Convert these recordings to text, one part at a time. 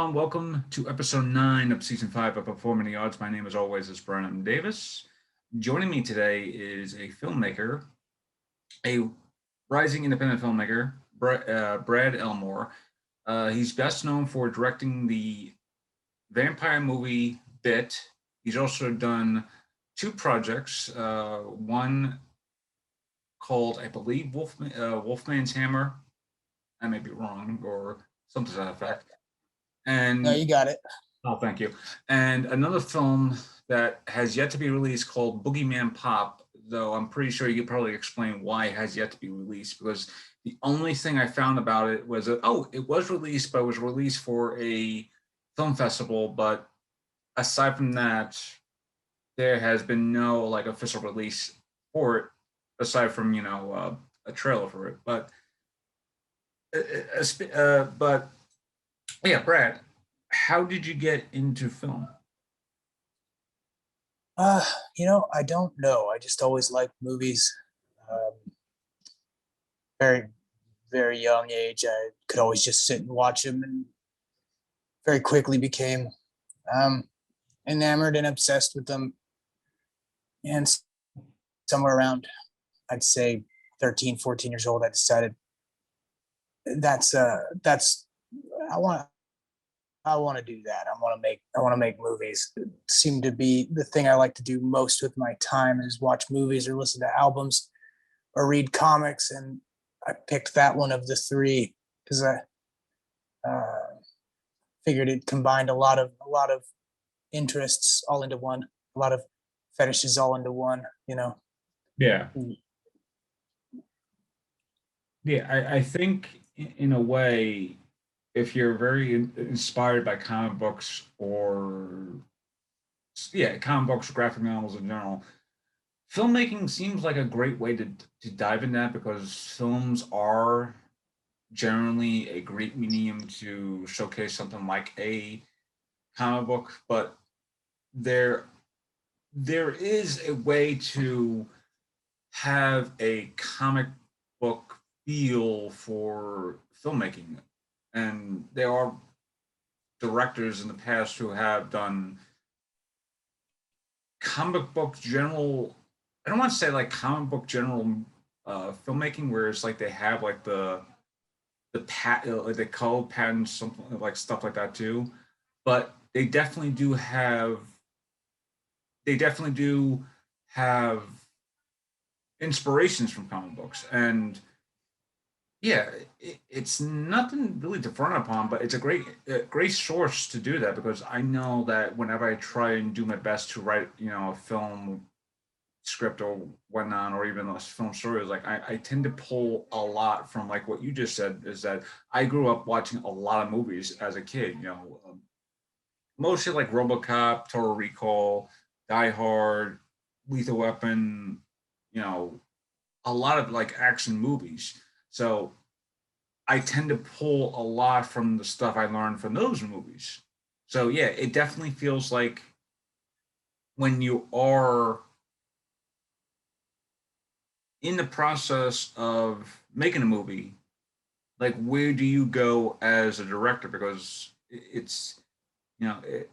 everyone. Welcome to episode 9 of season 5 of Performing the Arts. My name, as always, is Brandon Davis. Joining me today is a filmmaker, a rising independent filmmaker, Brad Elmore. He's best known for directing the vampire movie Bit. He's also done two projects, one called, I believe, Wolfman's Hammer. I may be wrong, or something to that effect. No, And you got it. oh, thank you. And another film that has yet to be released called Boogeyman Pop, though I'm pretty sure you could probably explain why it has yet to be released, because the only thing I found about it was that, it was released, but it was released for a film festival. But aside from that, there has been no like official release for it, aside from, a trailer for it. But yeah, Brad, how did you get into film? I don't know. I just always liked movies. Um, very, very young age, I could always just sit and watch them, and very quickly became um, enamored and obsessed with them. And somewhere around, I'd say 13, 14 years old, I decided that's I want to do that. I want to make movies. It seemed to be the thing I like to do most with my time is watch movies or listen to albums or read comics. And I picked that one of the three because I figured it combined a lot of interests all into one, a lot of fetishes all into one. Yeah. Yeah, I think in a way, if you're very inspired by comic books or comic books, graphic novels in general, filmmaking seems like a great way to dive in that, because films are generally a great medium to showcase something like a comic book. But there there is a way to have a comic book feel for filmmaking. And there are directors in the past who have done comic book general, I don't want to say like comic book general filmmaking, where it's like they have like the like the color patterns, something like stuff like that too. But they definitely do have inspirations from comic books. And yeah, it's nothing really to frown upon, but it's a great source to do that, because I know that whenever I try and do my best to write, a film script or whatnot, or even a film story, like I tend to pull a lot from, like what you just said, is that I grew up watching a lot of movies as a kid, mostly like RoboCop, Total Recall, Die Hard, Lethal Weapon, you know, a lot of like action movies. So I tend to pull a lot from the stuff I learned from those movies. So yeah, it definitely feels like when you are in the process of making a movie, like where do you go as a director? Because it's, you know, it,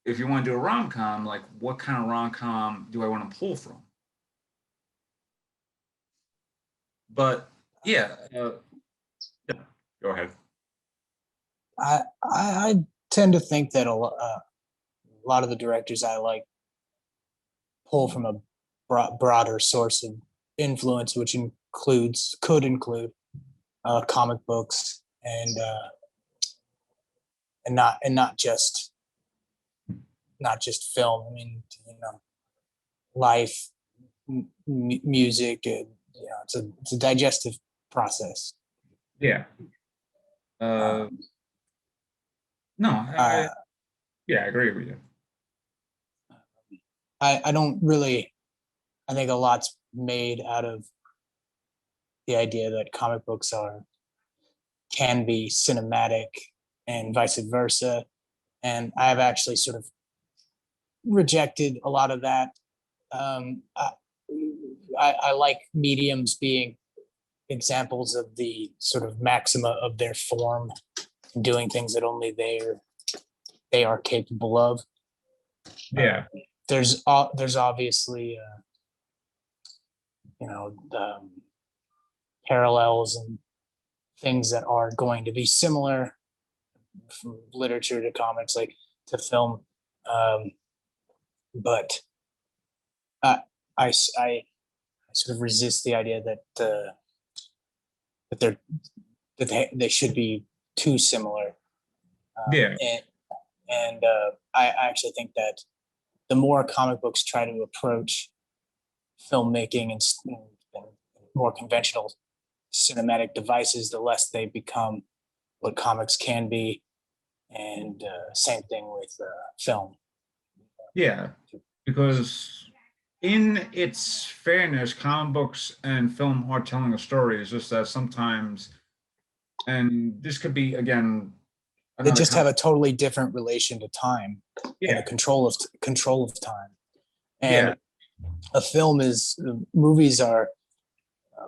if you want to do a rom com, like what kind of rom com do I want to pull from? But yeah, yeah, go ahead. I tend to think that a lot of the directors I like pull from a broader source of influence, which could include comic books and not just film. I mean, life, music, and it's a digestive process. Yeah. Uh, Um, no, I yeah, I agree with you. I don't really. I think a lot's made out of the idea that comic books can be cinematic and vice versa. And I've actually sort of rejected a lot of that. Um, I, I like mediums being examples of the sort of maxima of their form, doing things that only they are capable of. Yeah. There's obviously parallels and things that are going to be similar from literature to comics, like to film. But I sort of resist the idea that they should be too similar. Yeah. And I actually think that the more comic books try to approach filmmaking and more conventional cinematic devices, the less they become what comics can be. And same thing with film. Yeah. Because in its fairness, comic books and film are telling a story. It's just that sometimes, and this could be again They another just have a totally different relation to time and a yeah, control of time. yeah, And a film is movies are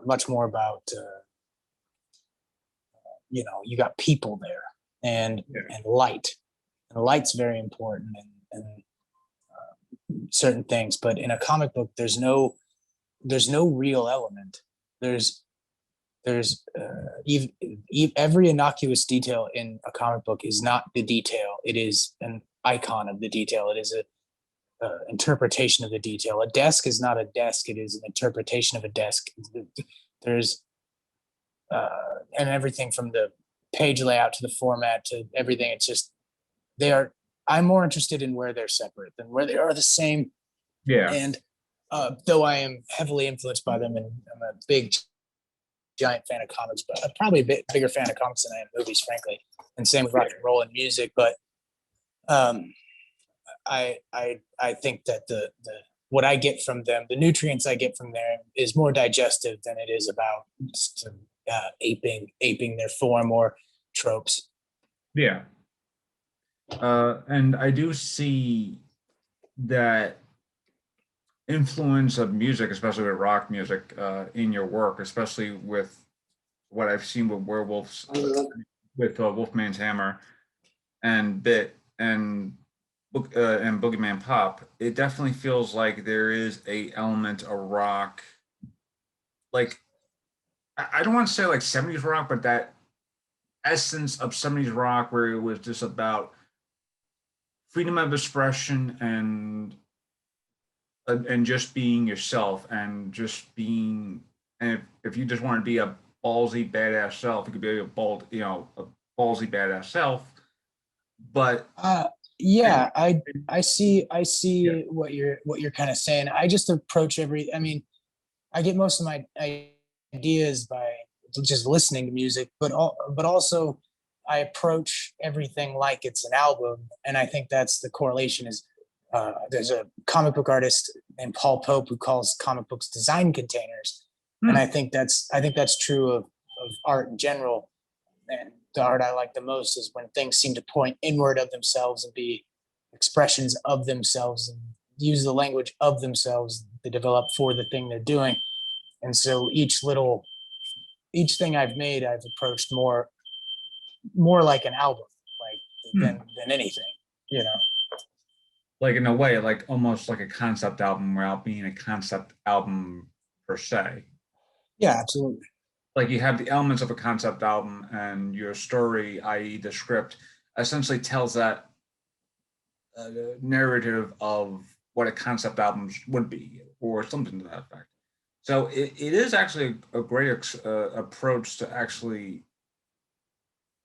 much more about you got people there and yeah, and light, and light's very important and certain things. But in a comic book, there's no real element. There's every innocuous detail in a comic book is not the detail. It is an icon of the detail. It is a interpretation of the detail. A desk is not a desk. It is an interpretation of a desk. There's and everything from the page layout to the format to everything. It's just they are. I'm more interested in where they're separate than where they are the same. yeah, And though I am heavily influenced by them, and I'm a big giant fan of comics, but I'm probably a bit bigger fan of comics than I am movies, frankly. And same with rock and roll and music. But um, I think that the what I get from them, the nutrients I get from them, is more digestive than it is about just, aping their form or tropes. yeah. And I do see that influence of music, especially with rock music, in your work, especially with what I've seen with Werewolves, with Wolfman's Hammer and Bit and Boogeyman Pop. It definitely feels like there is a element of rock, like I don't want to say like 70s rock, but that essence of 70s rock where it was just about freedom of expression and just being yourself and just being, and if you just want to be a ballsy badass self, you could be a ballsy badass self. But and, Yeah, I yeah, see what you're kind of saying. I just approach I mean, I get most of my ideas by just listening to music, but also I approach everything like it's an album, and I think that's the correlation. Is there's a comic book artist named Paul Pope who calls comic books design containers, and hmm, I think that's true of art in general. And the art I like the most is when things seem to point inward of themselves and be expressions of themselves and use the language of themselves to develop for the thing they're doing. And so each thing I've made, I've approached more like an album, like hmm. than anything, you know. Like in a way, like almost like a concept album without being a concept album per se. Yeah, absolutely. Like you have the elements of a concept album, and your story, i.e., the script, essentially tells that narrative of what a concept album would be, or something to that effect. So it is actually a great approach to actually.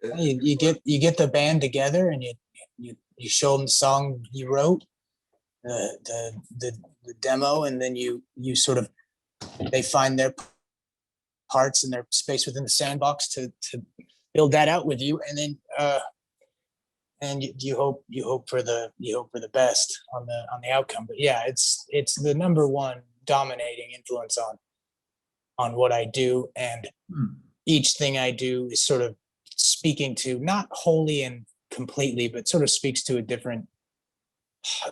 Uh, You get the band together and you show them the song you wrote, the demo, and then you sort of they find their parts and their space within the sandbox to build that out with you, and then and you hope for the best on the outcome. But yeah, it's the number one dominating influence on what I do, and hmm, each thing I do is sort of speaking to, not wholly and completely, but sort of speaks to a different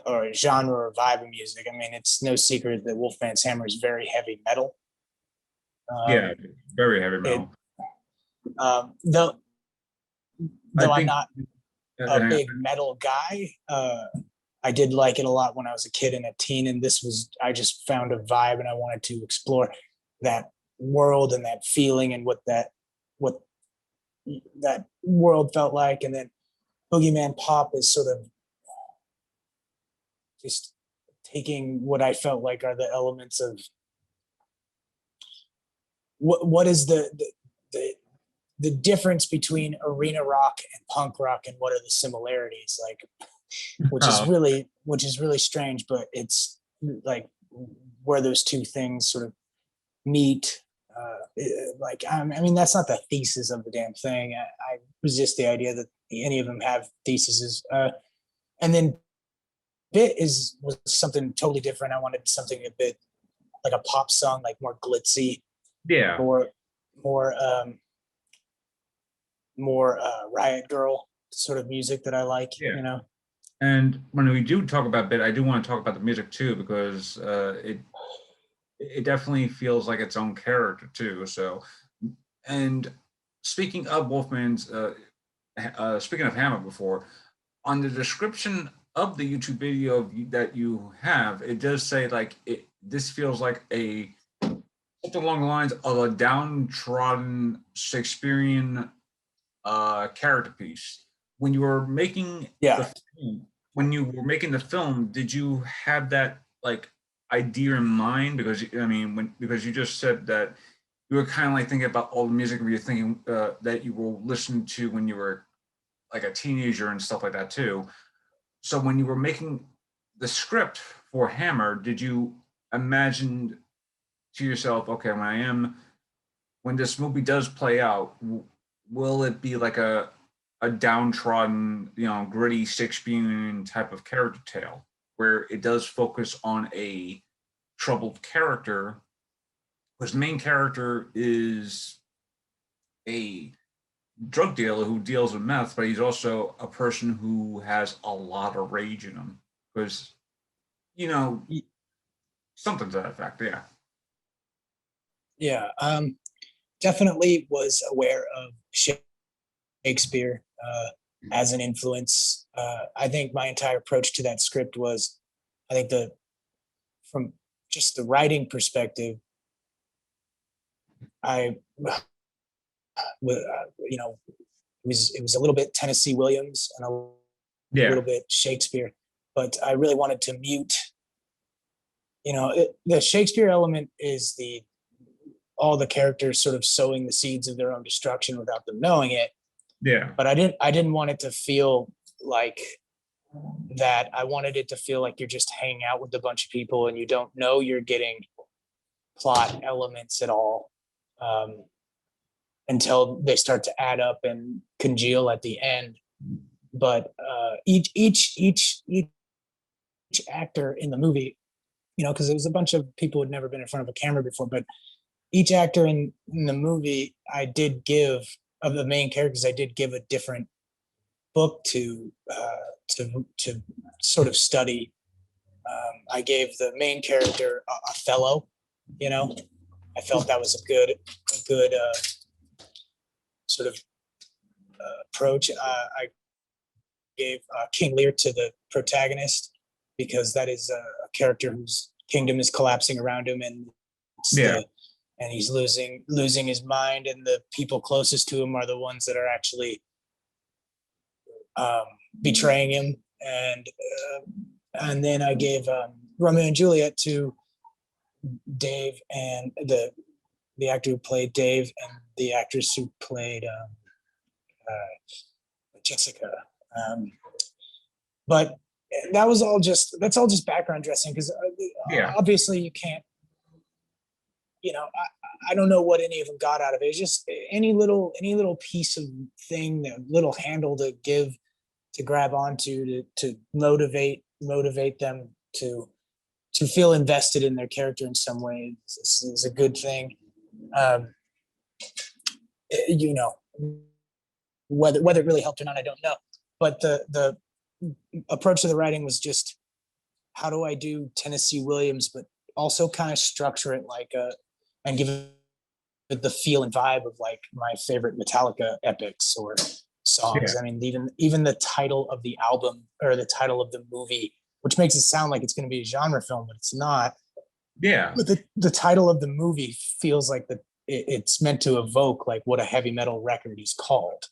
or genre or vibe of music. I mean, it's no secret that Wolfman's Hammer is very heavy metal. yeah, Um, very heavy it metal. um, though I though I'm think not. a Uh, big metal guy. I did like it a lot when I was a kid and a teen, and this was, I just found a vibe, and I wanted to explore that world and that feeling and what that world felt like. And then Boogeyman Pop is sort of just taking what I felt like are the elements of what is the the difference between arena rock and punk rock, and what are the similarities, like, oh, which is really strange, but it's like where those two things sort of meet. Like, I mean, that's not the thesis of the damn thing. I resist the idea that any of them have theses. And then Bit was something totally different. I wanted something a bit like a pop song, like more glitzy, yeah, more more more Riot Girl sort of music that I like. yeah. You know. And when we do talk about Bit, I do want to talk about the music too, because it definitely feels like its own character too. So, and speaking of Wolfman's, speaking of Hammer before, on the description of the YouTube video that you have, it does say like this feels like a something along the lines of a downtrodden Shakespearean character piece. When you were making the Yeah. film, when you were making the film, did you have that like idea in mind? Because I mean, because you just said that you were kind of like thinking about all the music you were thinking that you were listening to when you were like a teenager and stuff like that too. So when you were making the script for Hammer, did you imagine to yourself, okay, when this movie does play out, will it be like a downtrodden, gritty Shakespearean type of character tale where it does focus on a troubled character, because the main character is a drug dealer who deals with meth, but he's also a person who has a lot of rage in him. Because, you know, something to that effect, yeah. Yeah. Definitely was aware of Shakespeare as an influence. I think my entire approach to that script was, I think from just the writing perspective, I, you know, it was a little bit Tennessee Williams and a Yeah. little bit Shakespeare, but I really wanted to mute. The Shakespeare element is the all the characters sort of sowing the seeds of their own destruction without them knowing it. Yeah. But I didn't want it to feel like that. I wanted it to feel like you're just hanging out with a bunch of people and you don't know you're getting plot elements at all, until they start to add up and congeal at the end. But each actor in the movie, because there was a bunch of people who had never been in front of a camera before, but each actor in the movie, I did give, of the main characters, I did give a different book to sort of study. I gave the main character Othello. I felt that was a good sort of approach. I gave King Lear to the protagonist, because that is a character whose kingdom is collapsing around him, and Yeah. he's losing his mind, and the people closest to him are the ones that are actually um, betraying him. And then I gave Romeo and Juliet to Dave, and the actor who played Dave, and the actress who played Jessica. Um, but that's all just background dressing, because Yeah. obviously you can't. I don't know what any of them got out of it. It's just any little piece of thing, that little handle to grab onto, to motivate them to feel invested in their character in some way is a good thing. Um, you know, whether it really helped or not, I don't know. But the approach to the writing was just, how do I do Tennessee Williams, but also kind of structure it like and give it the feel and vibe of like my favorite Metallica epics, or songs. Yeah. I mean, even the title of the album or the title of the movie, which makes it sound like it's going to be a genre film, but it's not. Yeah. But the title of the movie feels like it's meant to evoke like what a heavy metal record is called.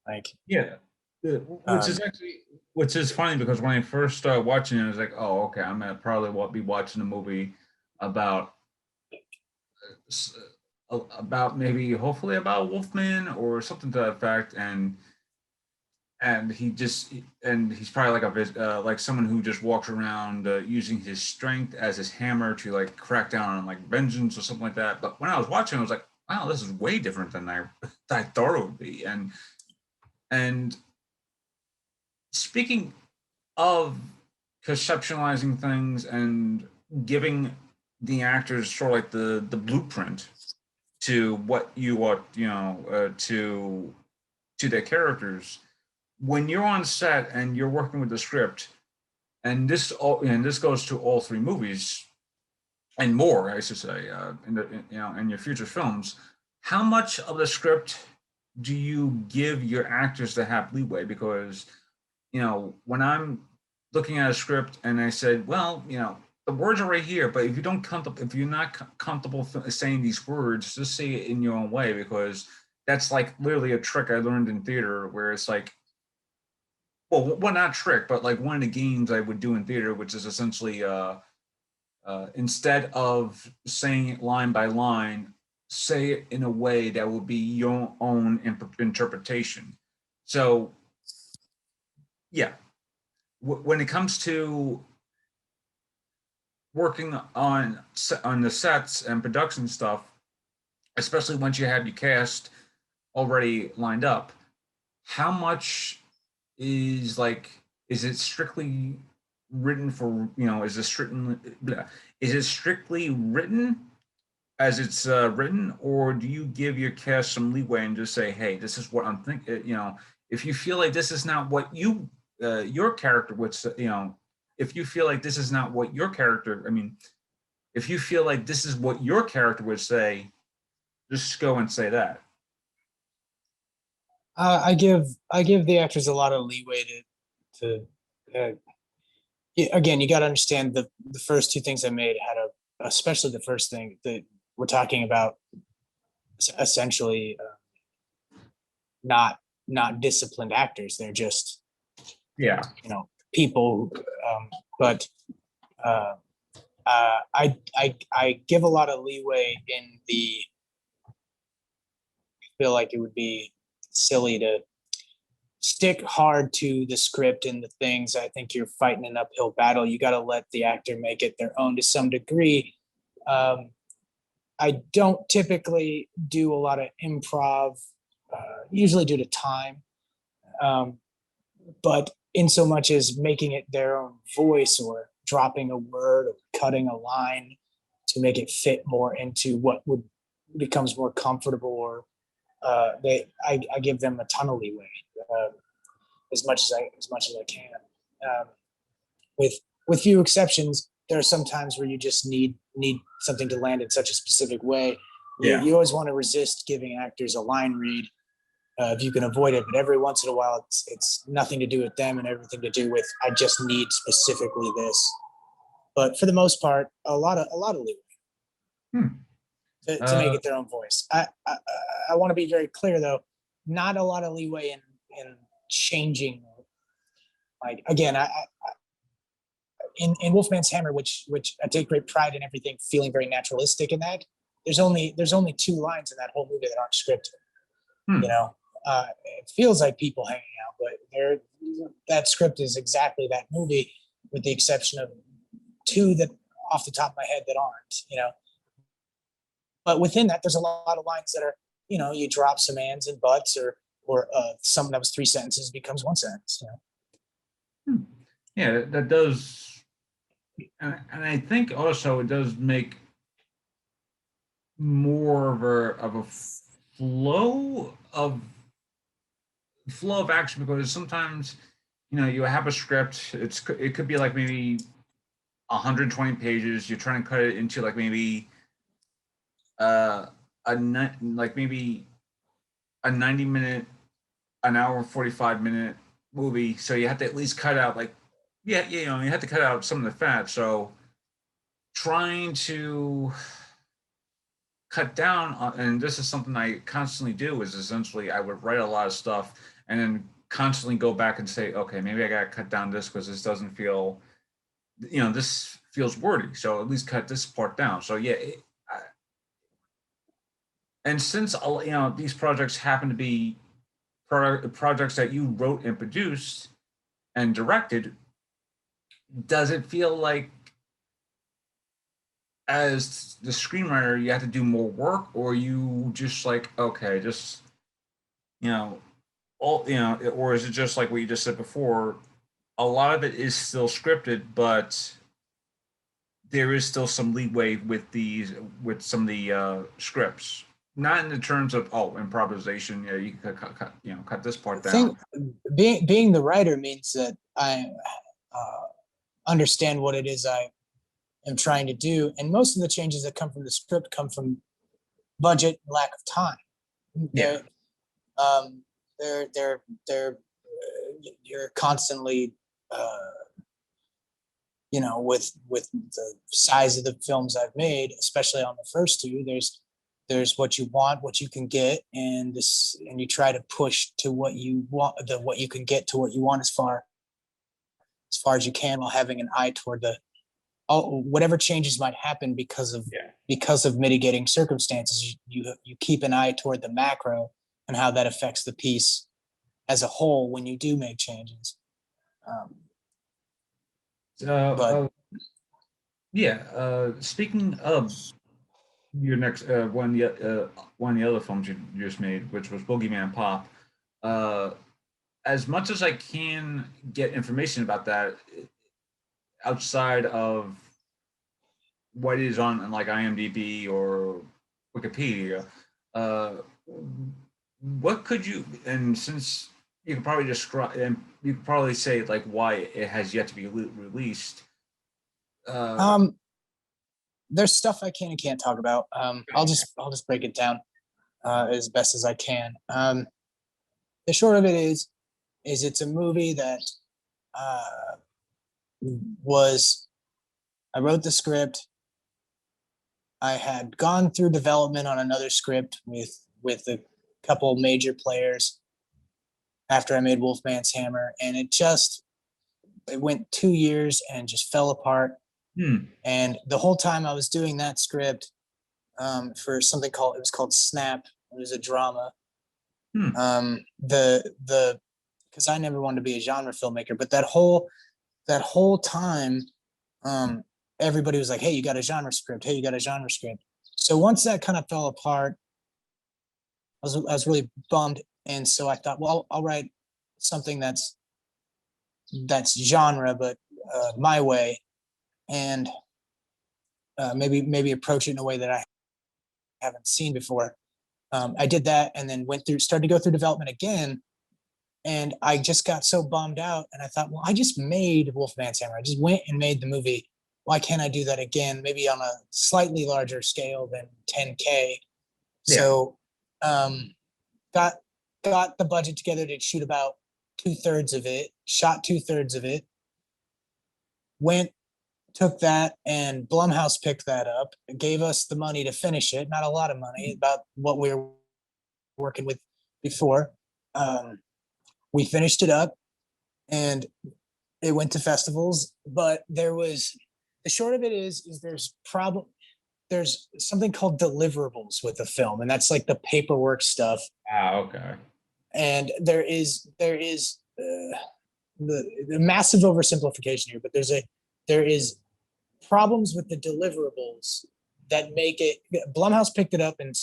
Like, Yeah. Which is um, actually, which is funny because when I first started watching it, I was like, oh, okay, I'm gonna probably be watching a movie about about maybe hopefully about Wolfman or something to that effect, and he's probably like like someone who just walks around using his strength as his hammer to like crack down on like vengeance or something like that. But when I was watching, I was like, wow, this is way different than I thought it would be. And speaking of conceptualizing things and giving the actors sort of like the blueprint to what you want, to their characters. When you're on set and you're working with the script, and this goes to all three movies and more, I should say, in your future films. How much of the script do you give your actors to have leeway? Because when I'm looking at a script and I said, well, the words are right here, but if you're not comfortable saying these words, just say it in your own way, because that's like literally a trick I learned in theater, where it's like, well, not trick, but like one of the games I would do in theater, which is essentially instead of saying it line by line, say it in a way that will be your own interpretation. So yeah, when it comes to working on the sets and production stuff, especially once you have your cast already lined up, how much is like is it strictly written for is it strictly written as it's written, or do you give your cast some leeway and just say, hey, this is what I'm thinking? If you feel like this is not what your character would say, if you feel like this is not what your character, I mean, if you feel like this is what your character would say, just go and say that. I give the actors a lot of leeway to again, you got to understand the first two things I made had especially the first thing that we're talking about, essentially not not disciplined actors. They're just Yeah. people. But uh, I give a lot of leeway in the. I feel like it would be silly to stick hard to the script and the things. I think you're fighting an uphill battle. You got to let the actor make it their own to some degree. Um, I don't typically do a lot of improv, usually due to time. Um, but in so much as making it their own voice or dropping a word or cutting a line to make it fit more into what would becomes more comfortable, or I give them a ton of leeway, uh, as much as I can. Um, with few exceptions, there are some times where you just need something to land in such a specific way. Yeah. You always want to resist giving actors a line read if you can avoid it. But every once in a while, it's nothing to do with them and everything to do with I just need specifically this. But for the most part, a lot of leeway Hmm. to make Uh, it their own voice. I want to be very clear though, not a lot of leeway in changing. Like again, in Wolfman's Hammer, which I take great pride in everything feeling very naturalistic in that. There's only two lines in that whole movie that aren't scripted. You hmm. know, it feels like people hanging out, but there that script is exactly that movie, with the exception of two that off the top of my head that aren't. But within that, there's a lot of lines that are you drop some ands and buts, or something that was three sentences becomes one sentence. Hmm. Yeah, that does, and I think also it does make more of a flow of action, because sometimes you have a script. It could be like maybe 120 pages. You're trying to cut it into like maybe uh like maybe a 90-minute an hour and 45-minute movie, so you have to at least cut out like, yeah, you know, you have to cut out some of the fat. So trying to cut down on, and this is something I constantly do, is essentially I would write a lot of stuff and then constantly go back and say, okay, maybe I gotta cut down this because this doesn't feel, you know, this feels wordy. So at least cut this part down. So yeah, and since you know these projects happen to be projects that you wrote and produced and directed, does it feel like as the screenwriter you have to do more work, or you just like, okay, just, you know, all, you know, or is it just like what you just said before, a lot of it is still scripted, but there is still some leeway with these, with some of the scripts, not in the terms of, oh, improvisation, yeah, you can you know, cut this I part think down. being the writer means that I uh, understand what it is I am trying to do, and most of the changes that come from the script come from budget and lack of time. Yeah, They're um, they're you're constantly you know, with the size of the films I've made, especially on the first two, there's what you want, what you can get, and this, and you try to push to what you want, the what you can get to what you want as far as you can, while having an eye toward the whatever changes might happen yeah. because of mitigating circumstances. You keep an eye toward the macro and how that affects the piece as a whole when you do make changes. Um, So but yeah, speaking of your next one of the other films you just made, which was Boogeyman Pop. Uh, as much as I can get information about that outside of what is on like IMDb or Wikipedia, uh, what could you, and since you could probably describe, and you could probably say like why it has yet to be released. Uh, um, there's stuff I can and can't talk about. I'll just break it down as best as I can. The short of it is it's a movie that uh, was I wrote the script. I had gone through development on another script with a couple major players after I made Wolfman's Hammer, and it went 2 years and just fell apart. hmm, And the whole time I was doing that script for something called, it was called Snap. It was a drama. hmm, The because I never wanted to be a genre filmmaker, but that whole time, um, everybody was like, "Hey, you got a genre script? Hey, you got a genre script?" So once that kind of fell apart, I was really bummed, and so I thought, well, I'll write something that's genre, but my way, and maybe approach it in a way that I haven't seen before. I did that, and then started to go through development again, and I just got so bummed out, and I thought, well, I just made Wolfman's Hammer. I just went and made the movie. Why can't I do that again? Maybe on a slightly larger scale than 10K. yeah. So, um, got got the budget together to shoot about 2/3 of it. Shot 2/3 of it. Went Took that, and Blumhouse picked that up. Gave us the money to finish it. Not a lot of money, about what we were working with before. Um, we finished it up, and it went to festivals, but the short of it is there's something called deliverables with the film, and that's like the paperwork stuff. Ah, okay. And there is the massive oversimplification here, but there is problems with the deliverables that make it. Blumhouse picked it up and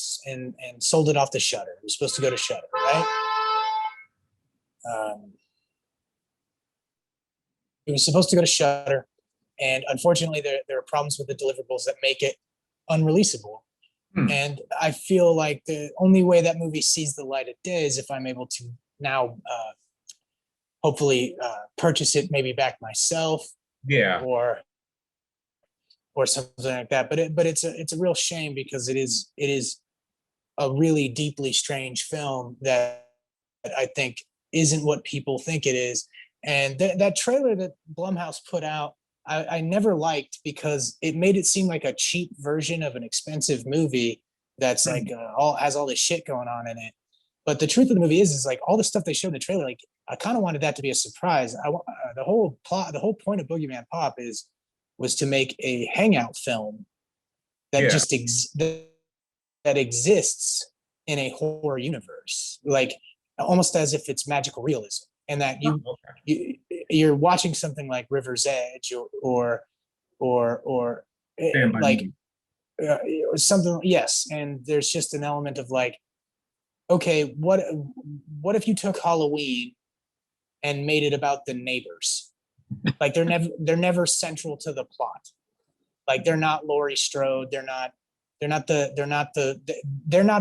sold it off to Shutter. It was supposed to go to Shutter, right? Um, it was supposed to go to Shutter, and unfortunately, there are problems with the deliverables that make it unreleasable. Hmm. And I feel like the only way that movie sees the light of day is if I'm able to now, hopefully, purchase it maybe back myself, Yeah. or something like that. But it's a real shame, because it is a really deeply strange film that I think isn't what people think it is. And that trailer that Blumhouse put out, I never liked because it made it seem like a cheap version of an expensive movie that's like all has all this shit going on in it. But the truth of the movie is like all the stuff they showed in the trailer. Like I kind of wanted that to be a surprise. The whole plot, the whole point of Boogeyman Pop was to make a hangout film that Yeah. that exists in a horror universe, like almost as if it's magical realism, and that Oh, you're watching something like River's Edge or stand by like me. something. Yes, and there's just an element of like, okay, what if you took Halloween and made it about the neighbors? Like they're never central to the plot. Like they're not Laurie Strode. They're not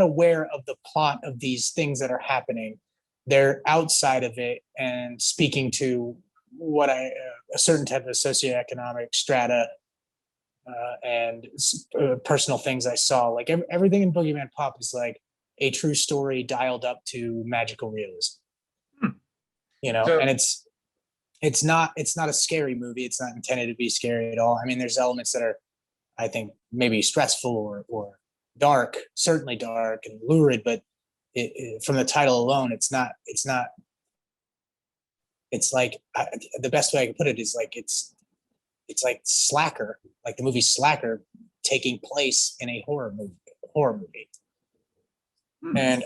aware of the plot of these things that are happening. They're outside of it and speaking to what a certain type of socioeconomic strata and personal things I saw. Like everything in Boogeyman Pop is like a true story dialed up to magical realism. Hmm. And So it's not a scary movie. It's not intended to be scary at all. I mean, there's elements that are, I think, maybe stressful or dark, certainly dark and lurid, but from the title alone, it's not. It's like the best way I can put it is like it's like Slacker, like the movie Slacker, taking place in a horror movie. Horror movie, hmm. and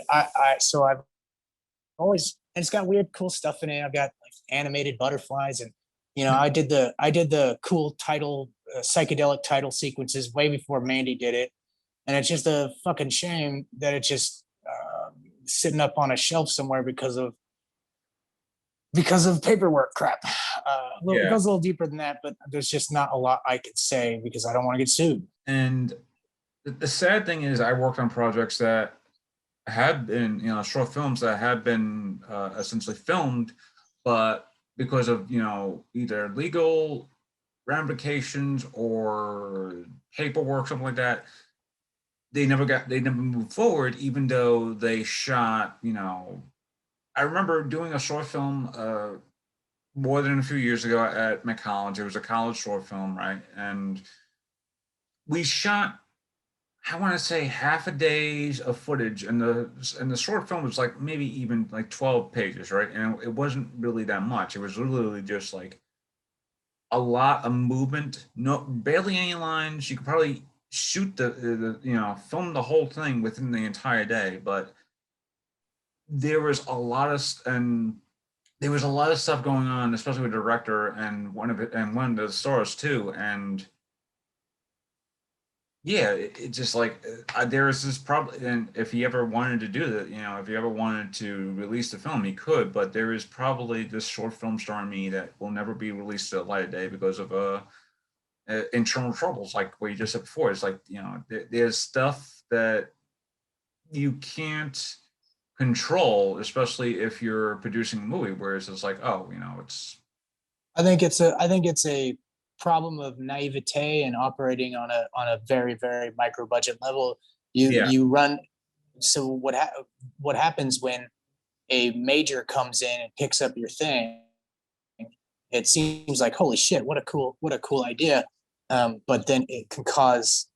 so I've always, and it's got weird, cool stuff in it. I've got like animated butterflies, and I did the cool title, psychedelic title sequences way before Mandy did it, and it's just a fucking shame that it's just sitting up on a shelf somewhere because of paperwork crap. It Yeah. goes a little deeper than that, but there's just not a lot I could say because I don't want to get sued. And the sad thing is, I worked on projects that had been, short films that had been essentially filmed, but because of, either legal ramifications or paperwork, something like that, they never moved forward, even though they shot, I remember doing a short film more than a few years ago at my college. It was a college short film, right? And we shot, I want to say, half a day's of footage, and the short film was like maybe even like 12 pages, right? And it wasn't really that much. It was literally just like a lot of movement, no barely any lines. You could probably shoot film the whole thing within the entire day, but there was a lot of and there was a lot of stuff going on, especially with the director and one of the stars too. And yeah, it just like there is this problem. And if he ever wanted to do that, if he ever wanted to release the film, he could. But there is probably this short film star in me that will never be released to the light of day because of internal troubles, like what you just said before. It's like there's stuff that you can't control, especially if you're producing a movie. Whereas it's like, oh, it's I think it's a problem of naivete and operating on a very, very micro budget level. You yeah, you run. So what happens when a major comes in and picks up your thing? It seems like, holy shit, what a cool idea. But then it can cause,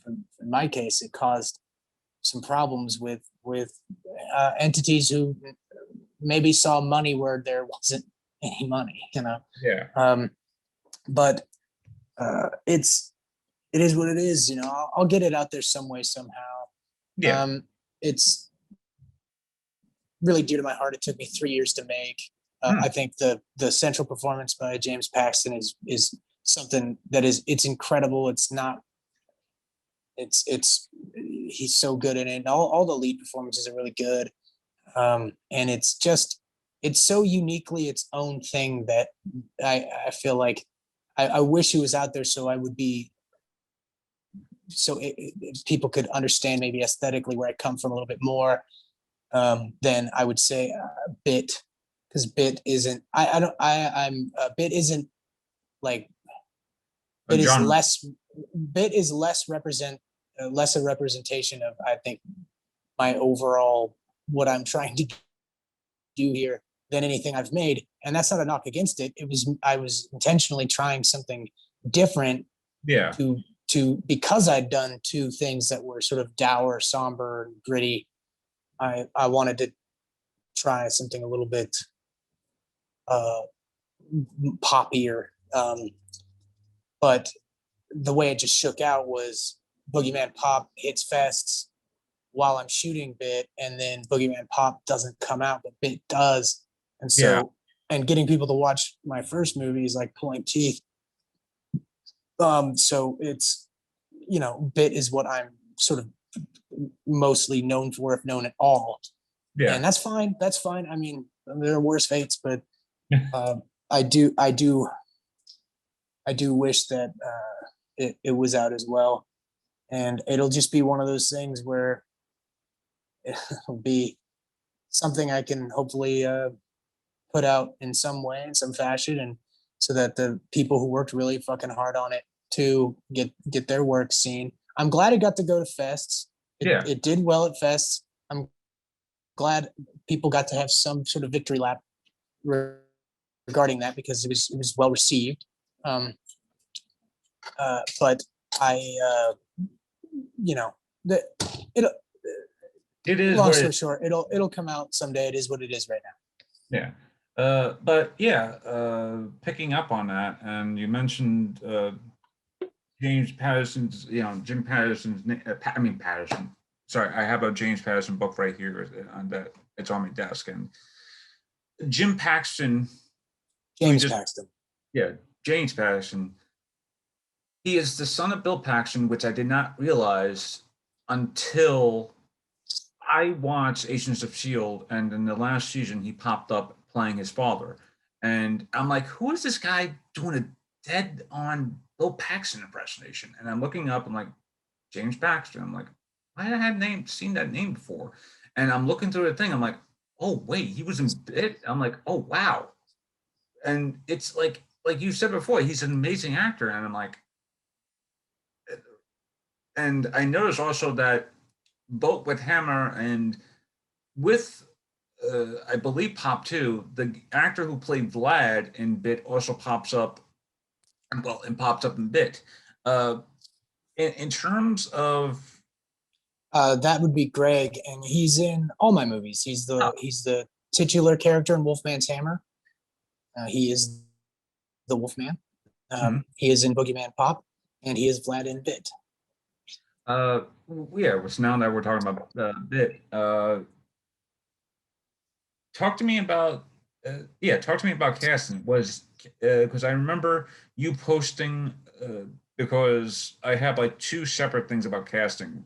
in my case, it caused some problems with entities who maybe saw money where there wasn't any money. yeah, Um, but it is what it is. I'll get it out there some way somehow. yeah. Um, it's really dear to my heart. It took me 3 years to make. Hmm. I think the central performance by James Paxton is something that it's incredible. It's not. It's he's so good in it. And all the lead performances are really good. And it's so uniquely its own thing that I feel like I wish he was out there so I would be people could understand maybe aesthetically where I come from a little bit more than I would say Bit, because Bit isn't. I don't. I'm Bit isn't like A Bit is genre. less. Bit is less a representation of, I think, my overall what I'm trying to do here. than anything I've made. And that's not a knock against it. I was intentionally trying something different Yeah. because I'd done two things that were sort of dour, somber, and gritty. I wanted to try something a little bit poppier. But the way it just shook out was Boogeyman Pop hits fests while I'm shooting Bit, and then Boogeyman Pop doesn't come out, but Bit does. And Yeah. so, and getting people to watch my first movie is like pulling teeth. So it's, Bit is what I'm sort of mostly known for, if known at all. Yeah. And that's fine. That's fine. I mean, there are worse fates, but I do wish that it was out as well. And it'll just be one of those things where it'll be something I can hopefully put out in some way, in some fashion, and so that the people who worked really fucking hard on it to get their work seen. I'm glad it got to go to fests. It did well at fests. I'm glad people got to have some sort of victory lap regarding that, because it was well received. But the it'll. It is. Long story short, it'll come out someday. It is what it is right now. Yeah. But yeah, picking up on that, and you mentioned James Patterson's, Jim Patterson's, Patterson. Sorry, I have a James Patterson book right here on that. It's on my desk, and Jim Paxton. Paxton. Yeah, James Patterson. He is the son of Bill Paxton, which I did not realize until I watched Agents of S.H.I.E.L.D., and in the last season, he popped up playing his father. And I'm like, who is this guy doing a dead-on Bill Paxton impersonation? And I'm looking up, I'm like, James Paxton. I'm like, why did I have seen that name before? And I'm looking through the thing, I'm like, oh, wait, he was in Bit? I'm like, oh, wow. And it's like you said before, he's an amazing actor. And I'm like, and I noticed also that both with Hammer and with I believe Pop 2, the actor who played Vlad in Bit also pops up, and pops up in Bit. In terms of that would be Greg, and he's in all my movies. He's the titular character in Wolfman's Hammer. He is the Wolfman. He is in Boogeyman Pop, and he is Vlad in Bit. which now that we're talking about Bit, talk to me about casting. Was because I remember you posting because I have like two separate things about casting.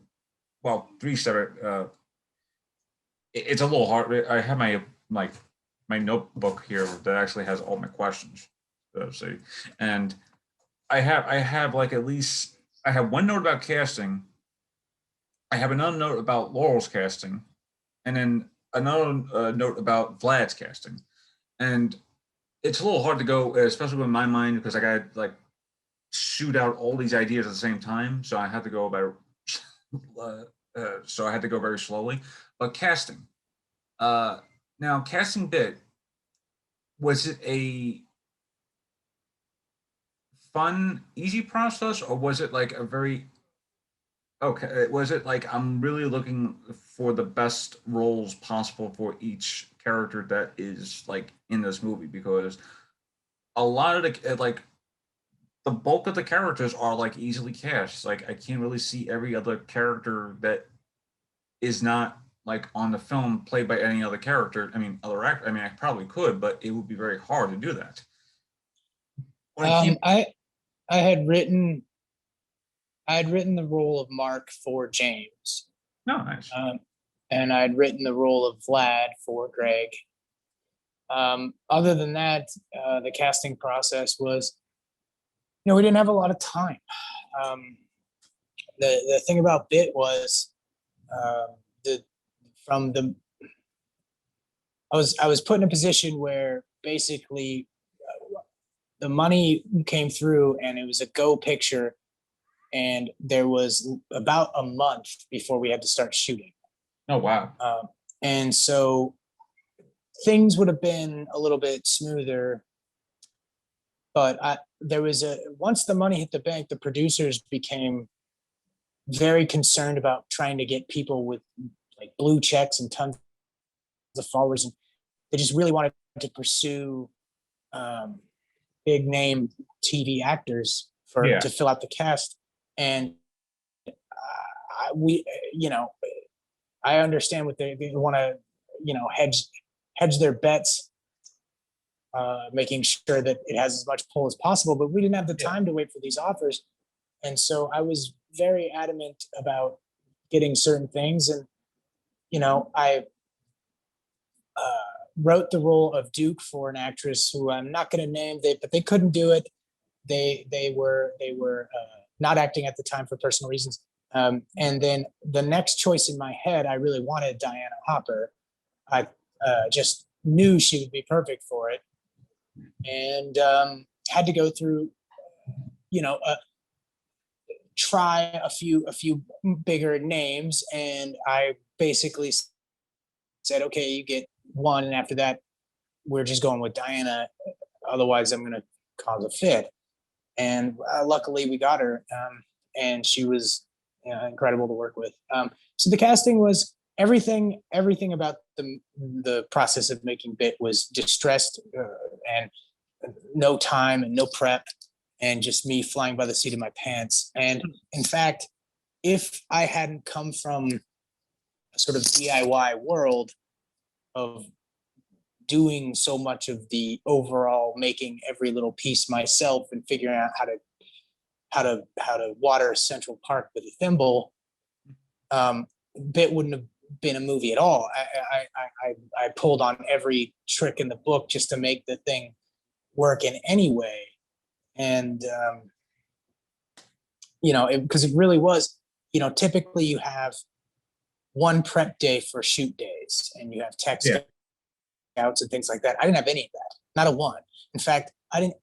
Well, three separate. It's a little hard. I have my notebook here that actually has all my questions. See, and I have like at least I have one note about casting. I have another note about Laurel's casting, and then another note about Vlad's casting. And it's a little hard to go, especially with my mind, because I got to like shoot out all these ideas at the same time. So I had to go about. So I had to go very slowly. But casting. Now casting Bit, was it a fun, easy process, or was it like a very okay? Was it like I'm really looking for the best roles possible for each character that is like in this movie? Because a lot of the bulk of the characters are like easily cast. Like I can't really see every other character that is not like on the film played by any other character. I mean, other actor. I mean, I probably could, but it would be very hard to do that. I had written the role of Mark for James. No, nice. And I'd written the role of Vlad for Greg. Other than that, the casting process was, we didn't have a lot of time. The thing about Bit was I was put in a position where basically the money came through and it was a go picture, and there was about a month before we had to start shooting. Oh wow! And so things would have been a little bit smoother. But there was once the money hit the bank, the producers became very concerned about trying to get people with like blue checks and tons of followers, and they just really wanted to pursue big name TV actors Yeah. to fill out the cast. And we, you know, I understand what they want to, you know, hedge their bets, making sure that it has as much pull as possible. But we didn't have the Yeah. time to wait for these offers, and so I was very adamant about getting certain things. And you know, I wrote the role of Duke for an actress who I'm not going to name, but they couldn't do it. They were not acting at the time for personal reasons. And then the next choice in my head, I really wanted Diana Hopper. I just knew she would be perfect for it, and had to go through, you know, try a few bigger names, and I basically said, okay, you get one, and after that, we're just going with Diana. Otherwise, I'm going to cause a fit. And luckily, we got her, and she was incredible to work with. So the casting was everything. Everything about the process of making Bit was distressed, and no time and no prep, and just me flying by the seat of my pants. And in fact, if I hadn't come from a sort of DIY world of doing so much of the overall making every little piece myself and figuring out how to water Central Park with a thimble, Bit wouldn't have been a movie at all. I pulled on every trick in the book just to make the thing work in any way. And you know, because it really was, you know, typically you have one prep day for shoot days, and you have tech scouts and things like that. I didn't have any of that, not a one. In fact, I didn't.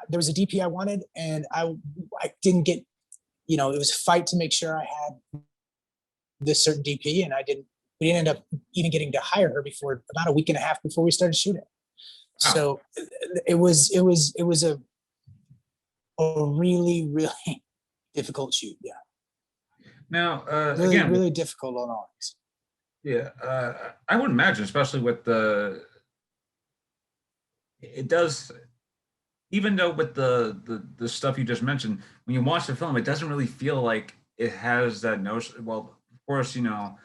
There was a DP I wanted, and I didn't get. You know, it was a fight to make sure I had this certain DP, and I didn't. We didn't end up even getting to hire her before about a week and a half before we started shooting. Wow. So it was a really difficult shoot. Yeah. Now, really, again, really difficult on all. Yeah, I would imagine, especially with it does, even though with the stuff you just mentioned, when you watch the film, it doesn't really feel like it has that notion. Well, of course, you know,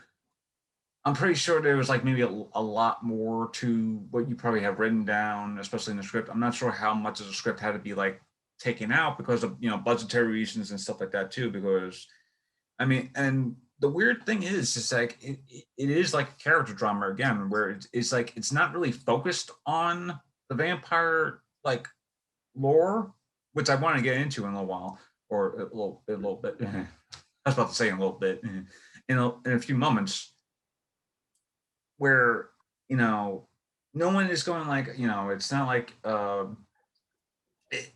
I'm pretty sure there was like maybe a lot more to what you probably have written down, especially in the script. I'm not sure how much of the script had to be like taken out because of, you know, budgetary reasons and stuff like that too. Because I mean, and the weird thing is, it's like it is like a character drama again, where it's like it's not really focused on the vampire like lore, which I want to get into in a little while, or a little bit. I was about to say in a little bit, in a few moments, where you know no one is going like, you know, it's not like it,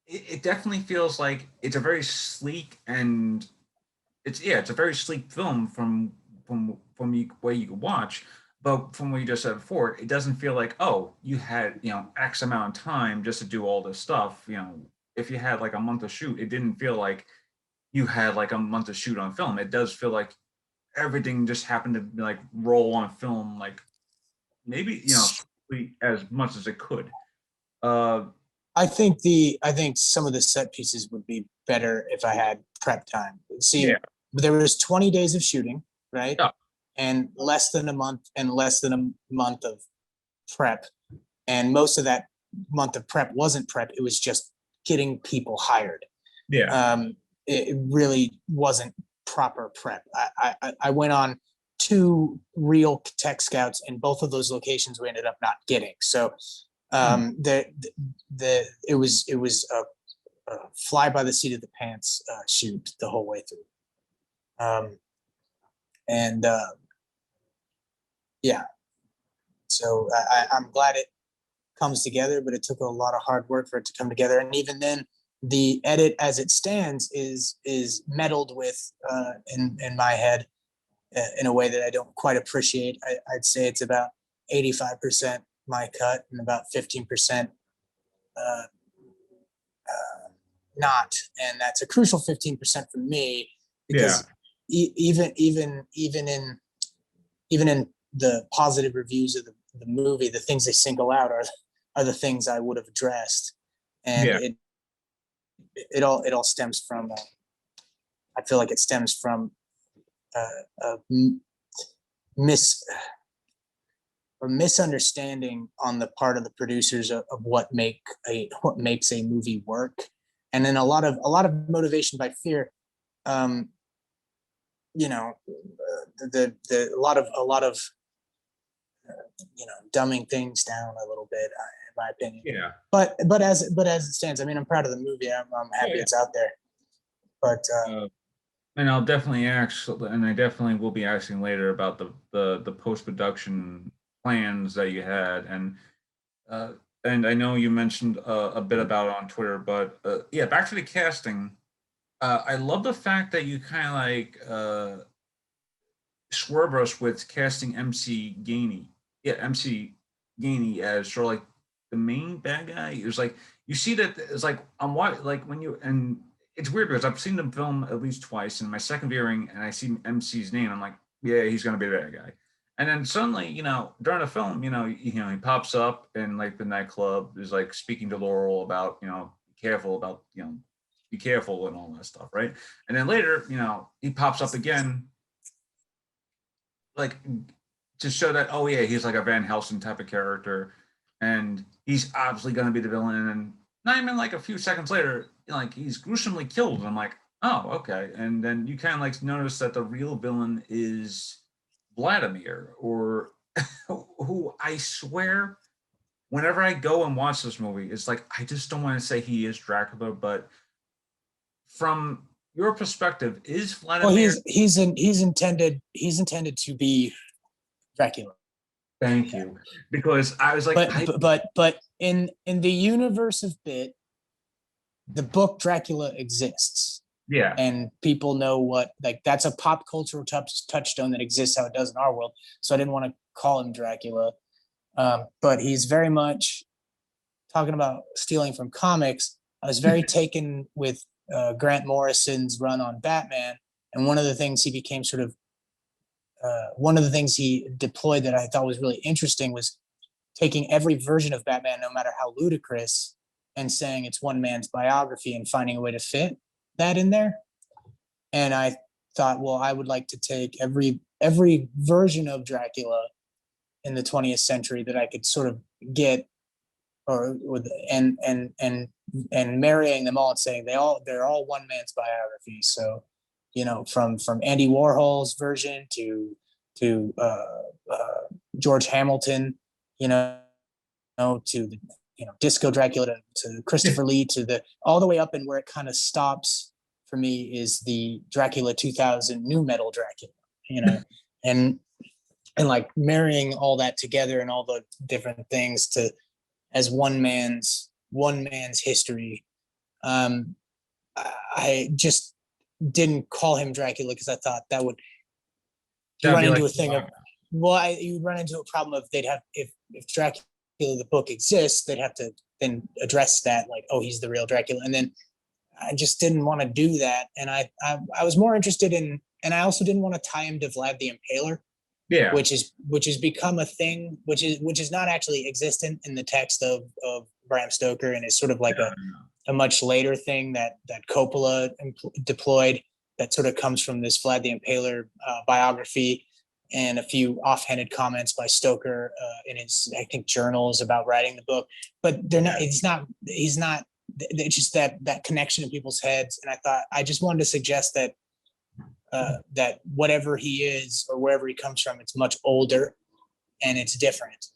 it definitely feels like it's a very sleek and it's a very sleek film from you, way you can watch, but from what you just said before, it doesn't feel like, oh, you had, you know, X amount of time just to do all this stuff. You know, if you had like a month to shoot, it didn't feel like you had like a month to shoot on film. It does feel like everything just happened to like roll on film, like maybe, you know, as much as it could. uh I think some of the set pieces would be better if I had prep time. See, yeah. there was 20 days of shooting, right? Yeah. And less than a month of prep. And most of that month of prep wasn't prep. It was just getting people hired. Yeah. It really wasn't proper prep. I went on 2 real tech scouts, and both of those locations we ended up not getting. So it was a fly by the seat of the pants shoot the whole way through. And yeah, so I'm glad it comes together, but it took a lot of hard work for it to come together. And even then, the edit as it stands is meddled with in my head in a way that I don't quite appreciate. I'd say it's about 85% my cut and about 15% uh, not. And that's a crucial 15% for me, Yeah. because even in the positive reviews of the movie, the things they single out are the things I would have addressed. And Yeah. it all stems from I feel like it stems from a mis or misunderstanding on the part of the producers of what makes a movie work, and then a lot of motivation by fear. Um, you know, the a lot of dumbing things down a little bit, in my opinion. Yeah. But as it stands, I mean, I'm proud of the movie. I'm happy Yeah. it's out there. But And I'll definitely ask, and I definitely will be asking later about the post production plans that you had, uh, and I know you mentioned a bit about it on Twitter, but yeah, back to the casting. I love the fact that you kind of like swerve us with casting MC Gainey. Yeah, MC Gainey as sort of like the main bad guy. It was like you see that it's like I'm what like when you and it's weird because I've seen the film at least twice, and my second viewing, and I see MC's name, I'm like, yeah, he's gonna be the bad guy. And then suddenly, during the film, he pops up in like the nightclub, is like speaking to Laurel about, be careful about, be careful and all that stuff, right? And then later, he pops up again like to show that, oh yeah, he's like a Van Helsing type of character, and he's obviously going to be the villain. And not even like a few seconds later, like he's gruesomely killed. And I'm like, oh okay. And then you kind of like notice that the real villain is Vladimir, or who I swear, whenever I go and watch this movie, it's like I just don't want to say he is Dracula, but from your perspective, is well, Vladimir? he's intended to be Dracula. Thank you, because I was like, But in the universe of Bit, the book Dracula exists, yeah, and people know what, like, that's a pop cultural touchstone that exists how it does in our world. So I didn't want to call him Dracula, but he's very much talking about stealing from comics. I was very taken with Grant Morrison's run on Batman, and one of the things he became sort of one of the things he deployed that I thought was really interesting was taking every version of Batman, no matter how ludicrous, and saying it's one man's biography and finding a way to fit that in there. And I thought, well, I would like to take every version of Dracula in the 20th century that I could sort of get, or with and marrying them all and saying they're all one man's biography. So, from Andy Warhol's version to George Hamilton, to the Disco Dracula, to Christopher Lee, to the all the way up, and where it kind of stops for me is the Dracula 2000 new metal Dracula, and like marrying all that together and all the different things to as one man's history. I just didn't call him Dracula because I thought that would run into a thing of, well, you run into a problem of they'd have, if Dracula the book exists, they'd have to then address that, like, oh, he's the real Dracula. And then I just didn't want to do that. And I was more interested in, and I also didn't want to tie him to Vlad the Impaler, yeah, which has become a thing, which is not actually existent in the text of Bram Stoker, and is sort of like a much later thing that Coppola deployed, that sort of comes from this Vlad the Impaler biography and a few offhanded comments by Stoker in his, I think, journals about writing the book. But they're not. He's not. It's just that connection in people's heads, and I thought I just wanted to suggest that that whatever he is or wherever he comes from, it's much older and it's different,